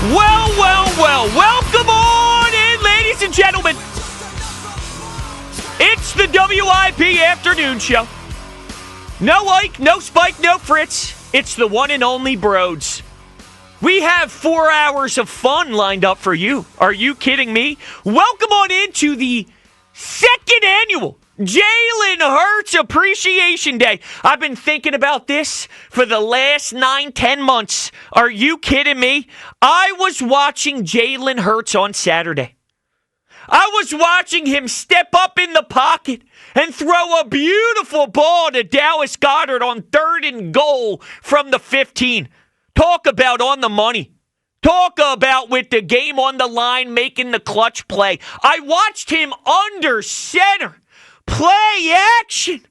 Well, welcome on in, ladies and gentlemen. It's the WIP Afternoon Show. No Ike, no Spike, no Fritz. It's the one and only Brodes. We have 4 hours of fun lined up for you. Are you kidding me? Welcome on into the second annual Jalen Hurts Appreciation Day. I've been thinking about this for the last 9-10 months. Are you kidding me? I was watching Jalen Hurts on Saturday. I was watching him step up in the pocket and throw a beautiful ball to Dallas Goedert on 3rd and goal from the 15. Talk about on the money. Talk about with the game on the line making the clutch play. I watched him under center. Play action.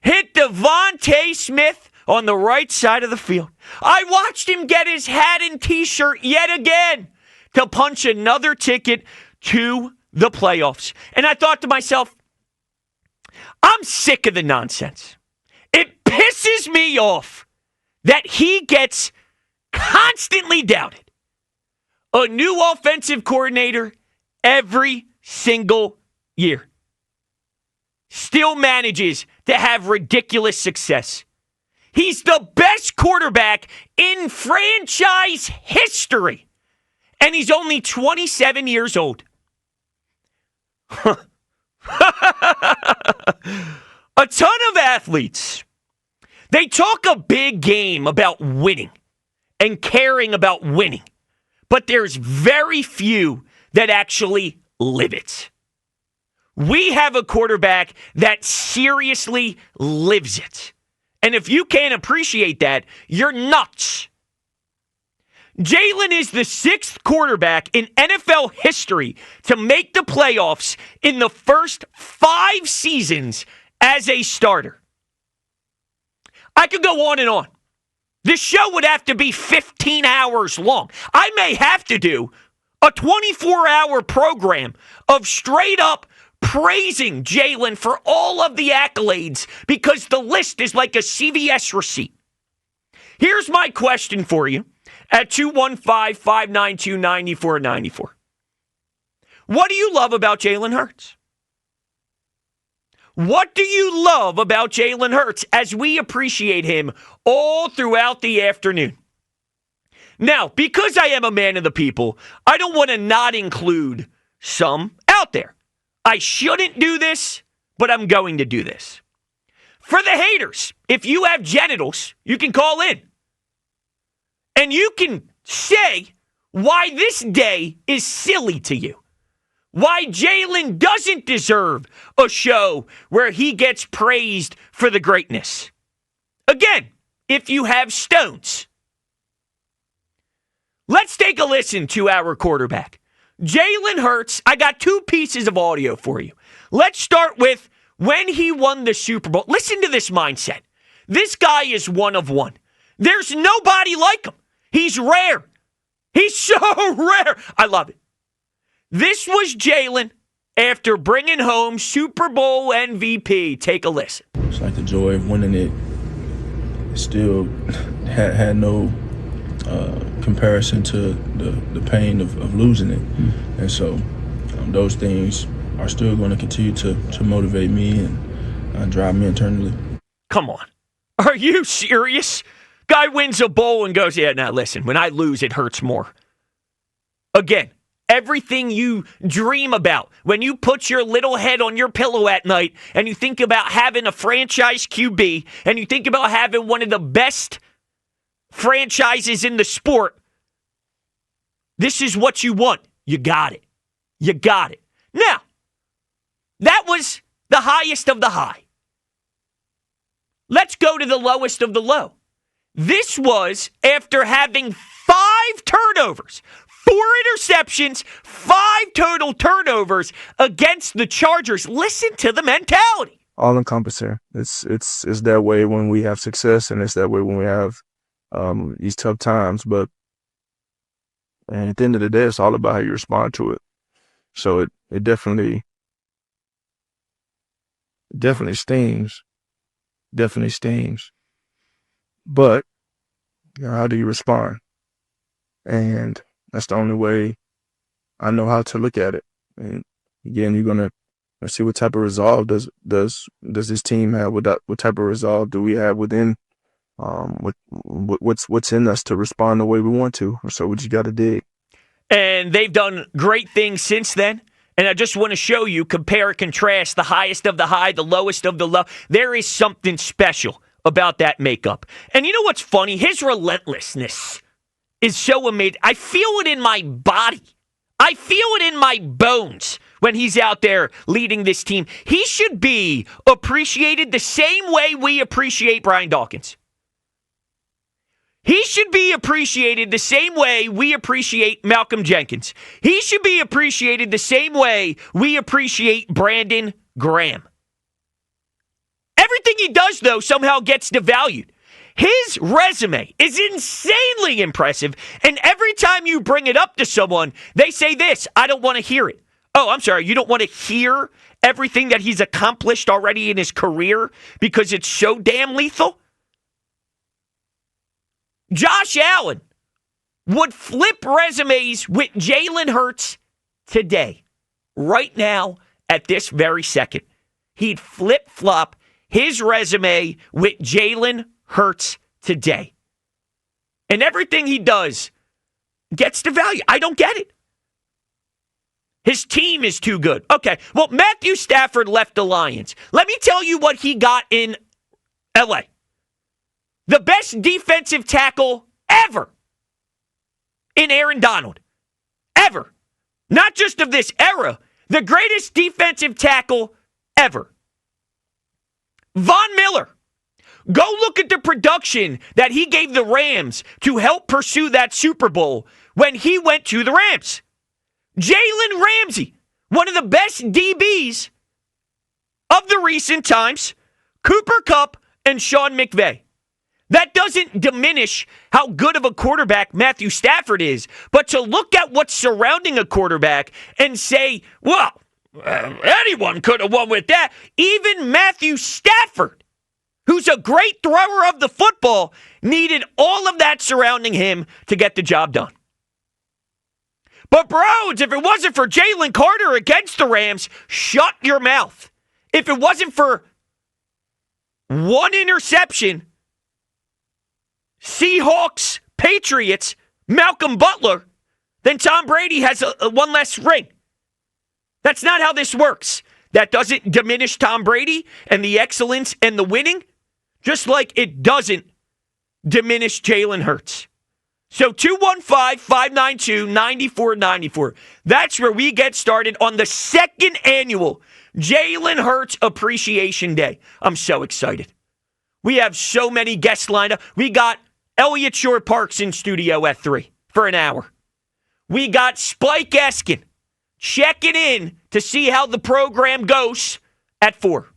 Hit Devontae Smith on the right side of the field. I watched him get his hat and t-shirt yet again to punch another ticket to the playoffs. And I thought to myself, I'm sick of the nonsense. It pisses me off that he gets constantly doubted. A new offensive coordinator every single year. Still manages to have ridiculous success. He's the best quarterback in franchise history. And he's only 27 years old. A ton of athletes, they talk a big game about winning and caring about winning. But there's very few that actually live it. We have a quarterback that seriously lives it. And if you can't appreciate that, you're nuts. Jalen is the 6th quarterback in NFL history to make the playoffs in the first 5 seasons as a starter. I could go on and on. This show would have to be 15 hours long. I may have to do a 24-hour program of straight up praising Jalen for all of the accolades because the list is like a CVS receipt. Here's my question for you at 215-592-9494. What do you love about Jalen Hurts? What do you love about Jalen Hurts as we appreciate him all throughout the afternoon? Now, because I am a man of the people, I don't want to not include some out there. I shouldn't do this, but I'm going to do this. For the haters, if you have genitals, you can call in. And you can say why this day is silly to you. Why Jalen doesn't deserve a show where he gets praised for the greatness. Again, if you have stones. Let's take a listen to our quarterback. Jalen Hurts, I got 2 pieces of audio for you. Let's start with when he won the Super Bowl. Listen to this mindset. This guy is one of one. There's nobody like him. He's rare. He's so rare. I love it. This was Jalen after bringing home Super Bowl MVP. Take a listen. It's like the joy of winning it still had no comparison to the pain of losing it. And so those things are still going to continue to motivate me and drive me internally. Come on. Are you serious? Guy wins a bowl and goes, yeah, now listen, when I lose, it hurts more. Again, everything you dream about, when you put your little head on your pillow at night and you think about having a franchise QB and you think about having one of the best franchises in the sport, this is what you want. You got it. You got it. Now, that was the highest of the high. Let's go to the lowest of the low. This was after having 5 turnovers, 4 interceptions, 5 total turnovers against the Chargers. Listen to the mentality. All-encompassing. It's that way when we have success, and it's that way when we have these tough times. But at the end of the day, it's all about how you respond to it. So it definitely stings. Definitely stings. But how do you respond? And That's the only way I know how to look at it. And again, you're gonna see what type of resolve does this team have? What type of resolve do we have within? What's in us to respond the way we want to? So we just got to dig. And they've done great things since then. And I just want to show you, compare and contrast the highest of the high, the lowest of the low. There is something special about that makeup. And you know what's funny? His relentlessness is so amazing. I feel it in my body. I feel it in my bones when he's out there leading this team. He should be appreciated the same way we appreciate Brian Dawkins. He should be appreciated the same way we appreciate Malcolm Jenkins. He should be appreciated the same way we appreciate Brandon Graham. Everything he does, though, somehow gets devalued. His resume is insanely impressive, and every time you bring it up to someone, they say this: I don't want to hear it. Oh, I'm sorry, you don't want to hear everything that he's accomplished already in his career because it's so damn lethal? Josh Allen would flip resumes with Jalen Hurts today, right now, at this very second. He'd flip-flop his resume with Jalen Hurts today. And everything he does gets the value. I don't get it. His team is too good. Okay, well, Matthew Stafford left the Lions. Let me tell you what he got in L.A. The best defensive tackle ever in Aaron Donald. Ever. Not just of this era. The greatest defensive tackle ever. Von Miller. Go look at the production that he gave the Rams to help pursue that Super Bowl when he went to the Rams. Jalen Ramsey, one of the best DBs of the recent times. Cooper Kupp and Sean McVay. That doesn't diminish how good of a quarterback Matthew Stafford is, but to look at what's surrounding a quarterback and say, well, anyone could have won with that. Even Matthew Stafford, who's a great thrower of the football, needed all of that surrounding him to get the job done. But Brodes, if it wasn't for Jalen Carter against the Rams, shut your mouth. If it wasn't for one interception, Seahawks, Patriots, Malcolm Butler, then Tom Brady has a one less ring. That's not how this works. That doesn't diminish Tom Brady and the excellence and the winning, just like it doesn't diminish Jalen Hurts. So 215-592-9494. That's where we get started on the second annual Jalen Hurts Appreciation Day. I'm so excited. We have so many guests lined up. We got Elliott Shore Parks in studio at 3 for an hour. We got Spike Eskin checking in to see how the program goes at 4.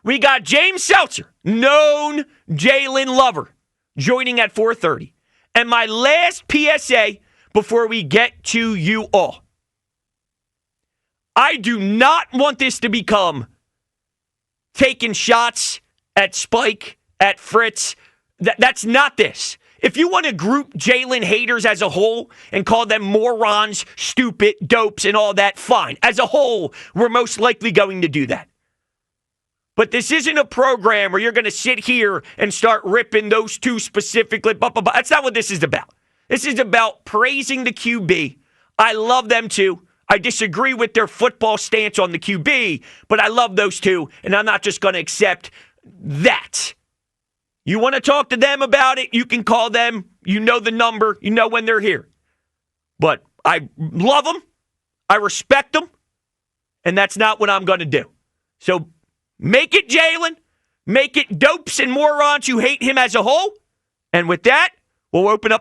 We got James Seltzer, known Jalen lover, joining at 4:30. And my last PSA before we get to you all. I do not want this to become taking shots at Spike, at Fritz. That's not this. If you want to group Jalen haters as a whole and call them morons, stupid, dopes, and all that, fine. As a whole, we're most likely going to do that. But this isn't a program where you're going to sit here and start ripping those two specifically. That's not what this is about. This is about praising the QB. I love them too. I disagree with their football stance on the QB, but I love those two, and I'm not just going to accept that. You want to talk to them about it, you can call them. You know the number. You know when they're here. But I love them. I respect them. And that's not what I'm going to do. So make it Jalen. Make it dopes and morons who hate him as a whole. And with that, we'll open up